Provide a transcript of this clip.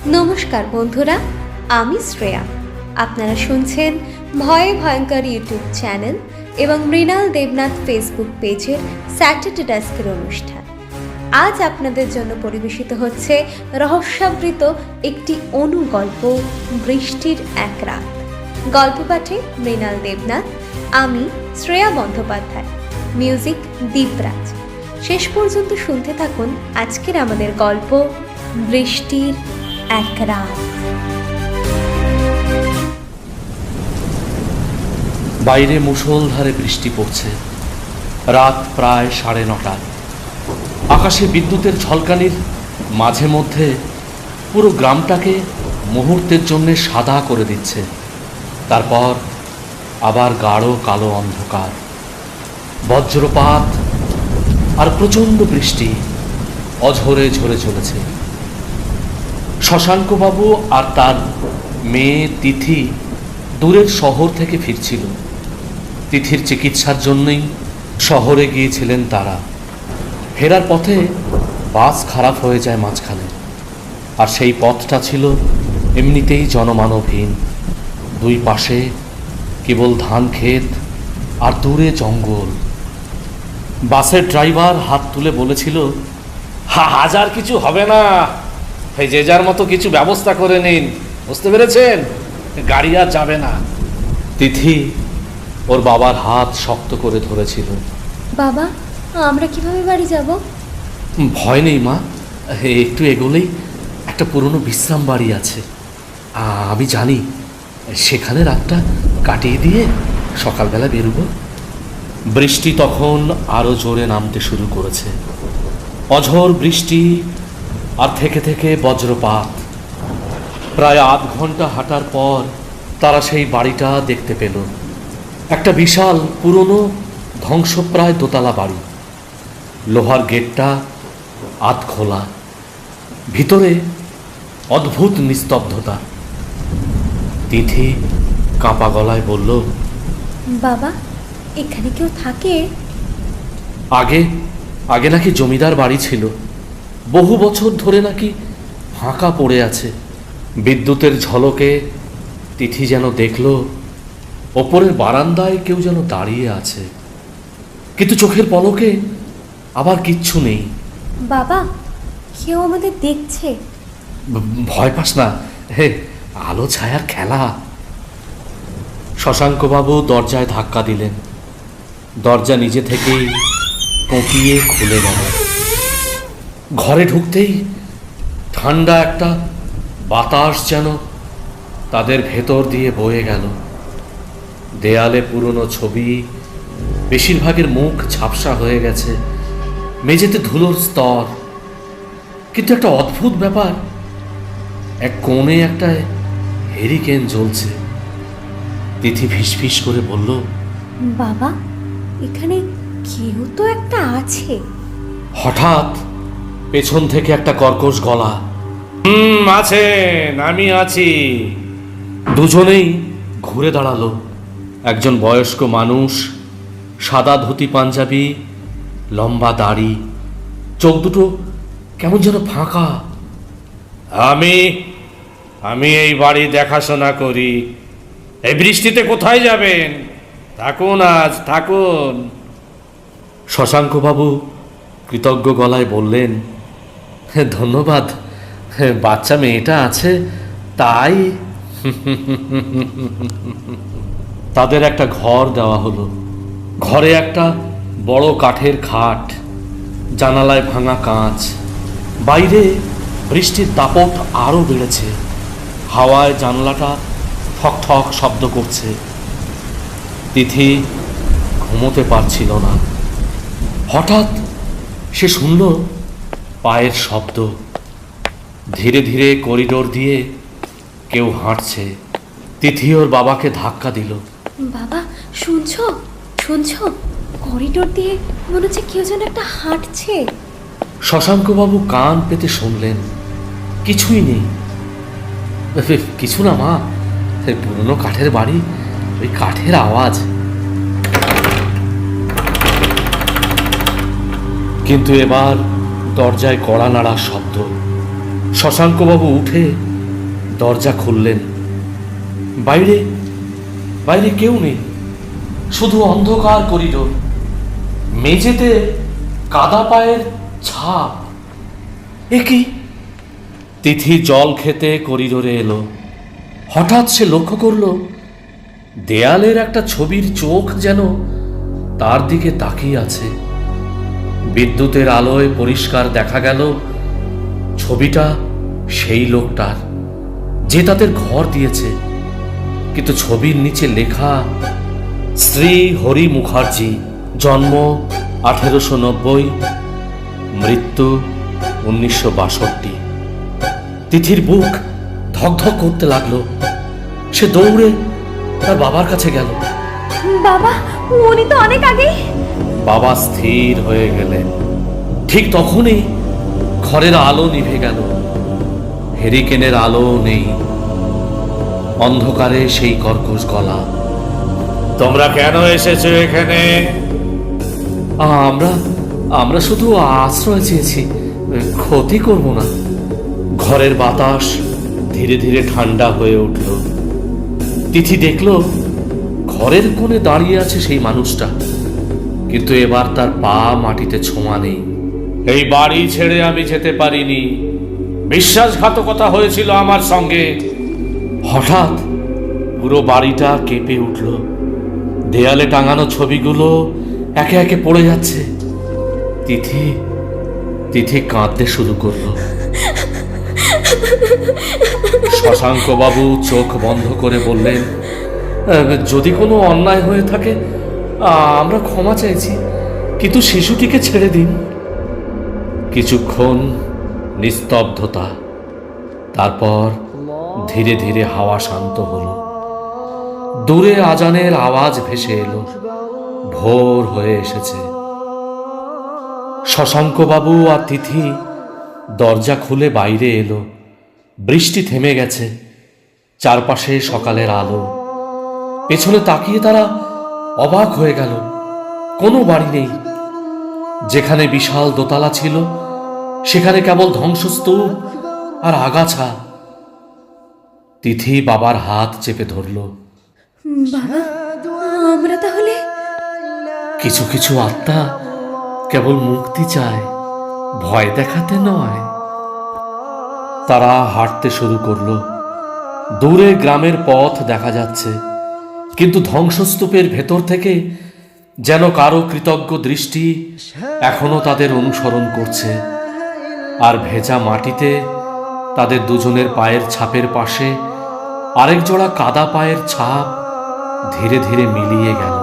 নমস্কার বন্ধুরা, আমি শ্রেয়া। আপনারা শুনছেন ভয়ে ভয়ঙ্কর ইউটিউব চ্যানেল এবং মৃণাল দেবনাথ ফেসবুক পেজের স্যাটারডে ডেস্কের অনুষ্ঠান। আজ আপনাদের জন্য পরিবেশিত হচ্ছে রহস্যাবৃত একটি অনুগল্প, বৃষ্টির এক রাত। গল্প পাঠে মৃণাল দেবনাথ, আমি শ্রেয়া বন্দ্যোপাধ্যায়, মিউজিক দীপরাজ। শেষ পর্যন্ত শুনতে থাকুন আজকের আমাদের গল্প, বৃষ্টির এক রাত। বাইরে মুষলধারে বৃষ্টি পড়ছে। রাত প্রায় 9:30। আকাশে বিদ্যুতের ঝলকানির মাঝে মধ্যে পুরো গ্রামটাকে মুহূর্তের জন্য সাদা করে দিচ্ছে। তারপর আবার গাঢ় কালো অন্ধকার, বজ্রপাত আর প্রচণ্ড বৃষ্টি অঝরে ঝরে চলেছে। শশাঙ্কবাবু আর তার মেয়ে তিথি দূরের শহর থেকে ফিরছিল। তিথির চিকিৎসার জন্যই শহরে গিয়েছিলেন তারা। ফেরার পথে বাস খারাপ হয়ে যায় মাঝখানে, আর সেই পথটা ছিল এমনিতেই জনমানবহীন। দুই পাশে কেবল ধান ক্ষেত আর দূরে জঙ্গল। বাসের ড্রাইভার হাত তুলে বলেছিল, হাজার কিছু হবে না, যে যার মতো কিছু ব্যবস্থা করে নিন, বুঝতে পেরেছেন? গাড়ি আর যাবে না। তিথি ওর বাবার হাত শক্ত করে ধরেছিল। বাবা, আমরা কিভাবে বাড়ি যাব? ভয় নেই মা, একটু এগোলেই একটা পুরনো বিশ্রাম বাড়ি আছে। আমি জানি, সেখানে রাতটা কাটিয়ে দিয়ে সকালবেলা বেরোবো। বৃষ্টি তখন আরো জোরে নামতে শুরু করেছে। অঝোর বৃষ্টি আর থেকে থেকে বজ্রপাত। প্রায় আধ ঘন্টা হাঁটার পর তারা সেই বাড়িটা দেখতে পেল। একটা বিশাল পুরনো ধ্বংসপ্রায় দোতলা বাড়ি। লোহার গেটটা আধ খোলা, ভিতরে অদ্ভুত নিস্তব্ধতা। তিথি কাঁপা গলায় বলল, বাবা, এখানে কেউ থাকে? আগে আগে নাকি জমিদার বাড়ি ছিল, বহু বছর ধরে নাকি ফাঁকা পড়ে আছে। বিদ্যুতের ঝলকে তিথি যেন দেখল ওপরের বারান্দায় কেউ যেন দাঁড়িয়ে আছে, কিন্তু চোখের পলকে আবার কিচ্ছু নেই। বাবা, কেউ আমাদের দেখছে। ভয় পাস না, হে, আলো ছায়ার খেলা। শশাঙ্কবাবু দরজায় ধাক্কা দিলেন। দরজা নিজে থেকেই কোঁকিয়ে খুলে গেল। ঘরে ঢুকতেই ঠান্ডা একটা বাতাস যেন তাদের ভেতর দিয়ে বয়ে গেল। দেয়ালে পুরনো ছবি, বেশিরভাগের মুখ ঝাপসা হয়ে গেছে। মেঝেতে ধুলোর স্তর, কিন্তু একটা অদ্ভুত ব্যাপার, এক কোণে একটা হেরিকেন জ্বলছে। তিথি ফিসফিস করে বলল, বাবা, এখানে কেউ তো একটা আছে। হঠাৎ পেছন থেকে একটা কর্কশ গলা, আছেন, আমি আছি। দুজনেই ঘুরে দাঁড়ালো। একজন বয়স্ক মানুষ, সাদা ধুতি পাঞ্জাবি, লম্বা দাড়ি, চোখ দুটো কেমন যেন ফাঁকা। আমি এই বাড়ি দেখাশোনা করি। এই বৃষ্টিতে কোথায় যাবেন? থাকুন, আজ থাকুন। শশাঙ্কবাবু কৃতজ্ঞ গলায় বললেন, ধন্যবাদ, বাচ্চা মেয়েটা আছে তাই। তাদের একটা ঘর দেওয়া হলো। ঘরে একটা বড় কাঠের খাট, জানালায় ভাঙা কাঁচ। বাইরে বৃষ্টির দাপট আরো বেড়েছে। হাওয়ায় জানলাটা ঠক ঠক শব্দ করছে। তিথি ঘুমোতে পারছিল না। হঠাৎ সে শুনল পায়ের শব্দ। ধীরে ধীরে করিডোর দিয়ে কেউ হাঁটছে। তিথি ওর বাবাকে ধাক্কা দিল। বাবা, শুনছো? করিডোর দিয়ে মনে হচ্ছে কেউ যেন একটা হাঁটছে। শশাঙ্কবাবু কান পেতে শুনলেন, কিছুই নেই। কিছু না মা, পুরনো কাঠের বাড়ি, ওই কাঠের আওয়াজ। কিন্তু এবার দরজায় কড়া নাড়ার শব্দ। শশাঙ্কবাবু উঠে দরজা খুললেন। বাইরে বাইরে কেউ নেই, শুধু অন্ধকার করিডোর, মেঝেতে কাদা পায়ের ছাপ। এ কি? তিথি জল খেতে করিডোরে এলো। হঠাৎ সে লক্ষ্য করল দেয়ালের একটা ছবির চোখ যেন তার দিকে তাকিয়ে আছে। বিদ্যুতের আলোয় পরিষ্কার দেখা গেল ছবিটা সেই লোকটার, যে তাদের ঘর দিয়েছে। কিন্তু ছবির নিচে লেখা শ্রী হরি মুখার্জি, জন্ম 1890, মৃত্যু 1962। তিথির বুক ধকধক করতে লাগলো। সে দৌড়ে তার বাবার কাছে গেল। বাবা, উনি তো অনেক আগেই। বাবা স্থির হয়ে গেলেন। ঠিক তখনই ঘরের আলো নিভে গেল। হেরিকেনের আলো নেই। অন্ধকারে সেই কর্কশ গলা, তোমরা কেন এসেছো এখানে? আমরা আমরা শুধু আশ্রয় চেয়েছি, ক্ষতি করব না। ঘরের বাতাস ধীরে ধীরে ঠান্ডা হয়ে উঠল। তিথি দেখল ঘরের কোণে দাঁড়িয়ে আছে সেই মানুষটা, কিন্তু এবার তার পা মাটিতে ছোঁয়া নেই। এই বাড়ি ছেড়ে আমি যেতে পারিনি, বিশ্বাসঘাতকতা হয়েছিল আমার সঙ্গে। হঠাৎ পুরো বাড়িটা কেঁপে উঠল। দেয়ালে টাঙানো ছবিগুলো একে একে পড়ে যাচ্ছে। তিথি তিথি কাঁদতে শুরু করলো। শশাঙ্ক বাবু চোখ বন্ধ করে বললেন, যদি কোনো অন্যায় হয়ে থাকে আমরা ক্ষমা চাইছি, কিন্তু শিশুটিকে ছেড়ে দিন। কিছুক্ষণ নিস্তব্ধতা, তারপর ধীরে ধীরে হাওয়া শান্ত হলো। দূরে আজানের আওয়াজ ভেসে এলো। ভোর হয়ে এসেছে। শশাঙ্ক বাবু আর তিথি দরজা খুলে বাইরে এলো। বৃষ্টি থেমে গেছে, চারপাশে সকালের আলো। পেছনে তাকিয়ে তারা অবাক হয়ে গেল। কোনো বাড়ি নেই। যেখানে বিশাল দোতলা ছিল সেখানে কেবল ধ্বংসস্তূপ আর আগাছা। তিথি বাবার হাত চেপে ধরল। বাবা, আমরা তাহলে? কিছু কিছু আত্মা কেবল মুক্তি চায়, ভয় দেখাতে নয়। তারা হাঁটতে শুরু করলো। দূরে গ্রামের পথ দেখা যাচ্ছে, কিন্তু ধ্বংসস্তূপের ভেতর থেকে যেন কারো কৃতজ্ঞ দৃষ্টি এখনো তাদের অনুসরণ করছে। আর ভেজা মাটিতে তাদের দুজনের পায়ের ছাপের পাশে আরেক জোড়া কাদা পায়ের ছাপ ধীরে ধীরে মিলিয়ে গেল।